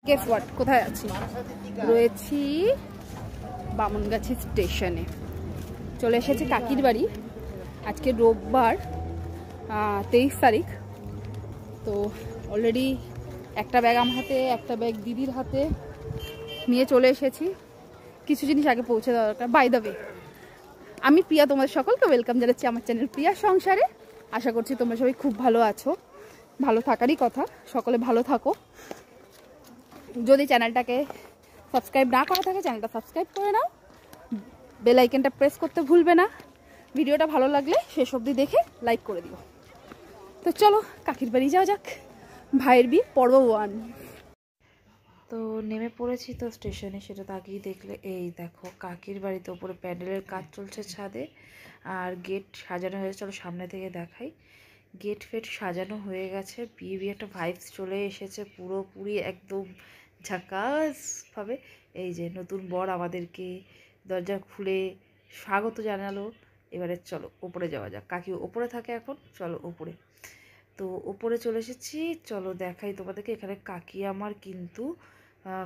Guess what, কোথায় আছি? রয়েছি বামুনগাছি স্টেশনে। চলে এসেছে কাকির বাড়ি। আজকে রোববার 23 তারিখ। তো অলরেডি একটা ব্যাগ আমার হাতে, একটা ব্যাগ দিদির হাতে নিয়ে চলে এসেছি। কিছু জিনিস আগে পৌঁছে দেওয়া দরকার। বাই দ্য ওয়ে, আমি প্রিয়া, তোমাদের সকলকে ওয়েলকাম জানাচ্ছি আমার চ্যানেল প্রিয়া সংসারে। আশা করছি তোমরা সবাই খুব ভালো আছো, ভালো থাকারই কথা। সকলে ভালো থাকো। যদি চ্যানেলটাকে সাবস্ক্রাইব না করা থাকে চ্যানেলটা সাবস্ক্রাইব করে নাও, বেল আইকনটা প্রেস করতে ভুলবে না। ভিডিওটা ভালো লাগলে শেষ অবধি দেখে লাইক করে দিও। তো চলো কাকির বাড়ি যাওয়া যাক। ভাইয়ের বিয়ে পর্ব 1। তো নেমে পড়েছি তো স্টেশনে, সেটা তো আগেই দেখলে। এই দেখো কাকির বাড়িতে ওপরে প্যান্ডেলের কাজ চলছে ছাদে, আর গেট সাজানো হয়েছে। চলো সামনে থেকে দেখাই। গেট ফেট সাজানো হয়ে গেছে, বিয়ে বিয়ে একটা ভাইবস চলে এসেছে পুরোপুরি একদম ঝাকাসভাবে। এই যে নতুন বর আমাদেরকে দরজা খুলে স্বাগত জানালো। এবারে চলো ওপরে যাওয়া যাক। কাকি ওপরে থাকে এখন, চলো ওপরে। তো ওপরে চলে এসেছি, চলো দেখাই তোমাদেরকে। এখানে কাকি আমার কিন্তু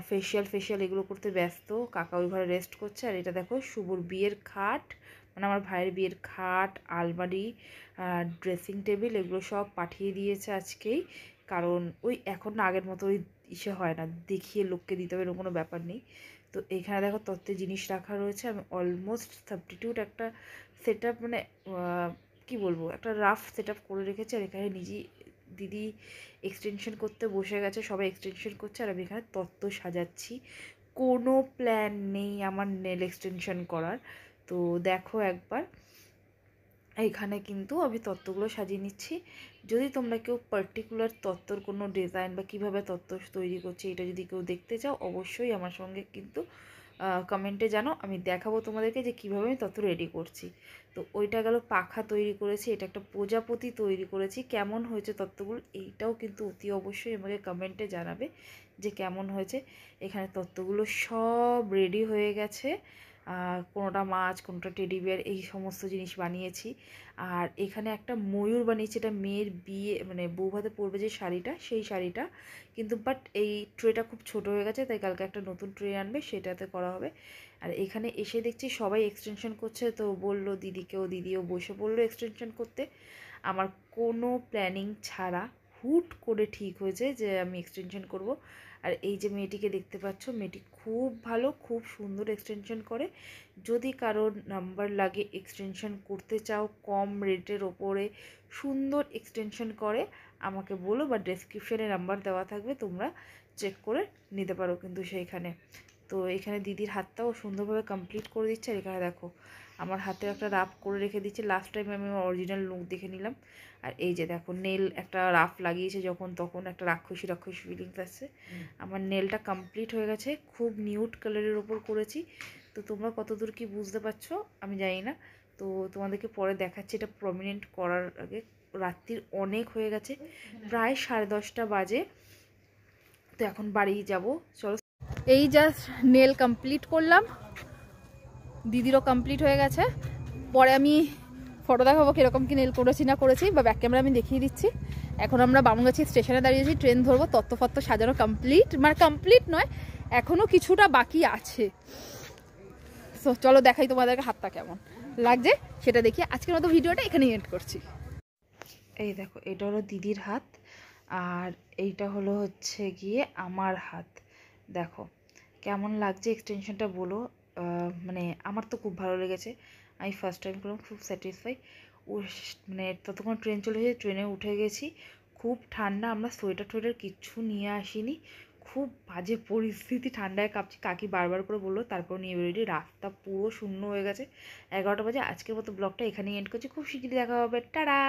ফেশিয়াল এগুলো করতে ব্যস্ত। কাকা ওই ঘরে রেস্ট করছে। আর এটা দেখো শুভর বিয়ের খাট, মানে আমার ভাইয়ের বিয়ের খাট, আলমারি, ড্রেসিং টেবিল, এগুলো সব পাঠিয়ে দিয়েছে আজকেই। কারণ ওই এখন না আগের মতো ওই ইসে হয় না, দেখিয়ে লোককে দিতে হবে এরকম কোনো ব্যাপার নেই। তো এইখানে দেখো তত্ত্বে জিনিস রাখা রয়েছে। আমি অলমোস্ট সাবস্টিটিউট একটা সেট আপ, মানে কি বলবো, একটা রাফ সেট আপ করে রেখেছি। আর এখানে নিজেই দিদি এক্সটেনশন করতে বসে গেছে, সবাই এক্সটেনশন করছে। আর আমি এখানে তত্ত্ব সাজাচ্ছি। কোনো প্ল্যান নেই আমার নেল এক্সটেনশন করার। তো দেখো একবার, এইখানে কিন্তু আমি তত্ত্বগুলো সাজিয়ে নিচ্ছি। যদি তোমরা কেউ পার্টিকুলার তত্ত্বর কোনো ডিজাইন বা কীভাবে তত্ত্ব তৈরি করছে এটা যদি কেউ দেখতে চাও, অবশ্যই আমার সঙ্গে কিন্তু কমেন্টে জানাও। আমি দেখাবো তোমাদেরকে যে কীভাবে আমি তত্ত্ব রেডি করছি। তো ওইটা গেল পাখা তৈরি করেছি, এটা একটা প্রজাপতি তৈরি করেছি। কেমন হয়েছে তত্ত্বগুলো এইটাও কিন্তু অতি অবশ্যই আমাকে কমেন্টে জানাবে যে কেমন হয়েছে। এখানে তত্ত্বগুলো সব রেডি হয়ে গেছে। কোনোটা মাছ, কোনোটা টেডি বিয়ার, এই সমস্ত জিনিস বানিয়েছি। আর এখানে একটা ময়ূর বানিয়েছি, এটা মেয়ের বিয়ে মানে বউ ভাতে পরবে যে শাড়িটা, সেই শাড়িটা কিন্তু। বাট এই ট্রেটা খুব ছোট হয়ে গেছে, তাই কালকে একটা নতুন ট্রে আনবে, সেটাতে করা হবে। আর এখানে এসে দেখছি সবাই এক্সটেনশন করছে। তো বললো দিদিও বসে পড়লো এক্সটেনশন করতে। আমার কোনো প্ল্যানিং ছাড়া হুট করে ঠিক হয়েছে যে আমি এক্সটেনশন করব। আর এই যে মেয়েটিকে দেখতে পাচ্ছ, মেয়েটি খুব ভালো, খুব সুন্দর এক্সটেনশন করে। যদি কারোর নাম্বার লাগে, এক্সটেনশন করতে চাও কম রেটের ওপরে সুন্দর এক্সটেনশন করে, আমাকে বলো, বা ডেসক্রিপশানে নাম্বার দেওয়া থাকবে, তোমরা চেক করে নিতে পারো কিন্তু সেইখানে। তো এখানে দিদির হাতটাও সুন্দরভাবে কমপ্লিট করে দিচ্ছে। আর এখানে দেখো আমার হাতে একটা রাফ করে রেখে দিচ্ছে। লাস্ট টাইম আমি আমার অরিজিনাল লুক দেখে নিলাম। আর এই যে দেখো নেল একটা রাফ লাগিয়েছে যখন, তখন একটা রাক্ষসী ফিলিংস আসছে। আমার নেলটা কমপ্লিট হয়ে গেছে, খুব নিউড কালারের ওপর করেছি। তো তোমরা কতদূর কি বুঝতে পারছো আমি জানি না। তো তোমাদেরকে পরে দেখাচ্ছি এটা প্রমিনেন্ট করার আগে। রাত্রির অনেক হয়ে গেছে, প্রায় 10:30 বাজে। তো এখন বাড়ি যাব, চলো। এই জাস্ট নেল কমপ্লিট করলাম, দিদিরও কমপ্লিট হয়ে গেছে। পরে আমি ফটো দেখাবো কীরকম কি নেল করেছি না করেছি, বা ব্যাক ক্যামেরা আমি দেখিয়ে দিচ্ছি। এখন আমরা বামুনগাছি স্টেশনে দাঁড়িয়েছি, ট্রেন ধরবো। তত্ত্বফত্ত্ব সাজানো কমপ্লিট, মানে কমপ্লিট নয়, এখনও কিছুটা বাকি আছে। সো চলো দেখাই তোমাদেরকে হাতটা কেমন লাগছে সেটা দেখি। আজকের মতো ভিডিওটা এখানেই এন্ড করছি। এই দেখো এটা হলো দিদির হাত, আর এইটা হলো হচ্ছে গিয়ে আমার হাত। দেখো কেমন লাগছে এক্সটেনশনটা বলো। মানে আমার তো খুব ভালো লেগেছে, আমি ফার্স্ট টাইম করলাম, খুব স্যাটিসফাই। ও মানে ততক্ষণ ট্রেন চলে এসেছে, ট্রেনে উঠে গেছি। খুব ঠান্ডা, আমরা সোয়েটার টোয়েটার কিচ্ছু নিয়ে আসিনি, খুব বাজে পরিস্থিতি, ঠান্ডায় কাঁপছি। কাকি বারবার করে বললো, তারপর নিয়ে বেরোলি। রাস্তা পুরো শূন্য হয়ে গেছে, 11টা বাজে। আজকের মতো ব্লগটা এখানেই এন্ড করছি, খুব শিগগিরই দেখা হবে, টাটা।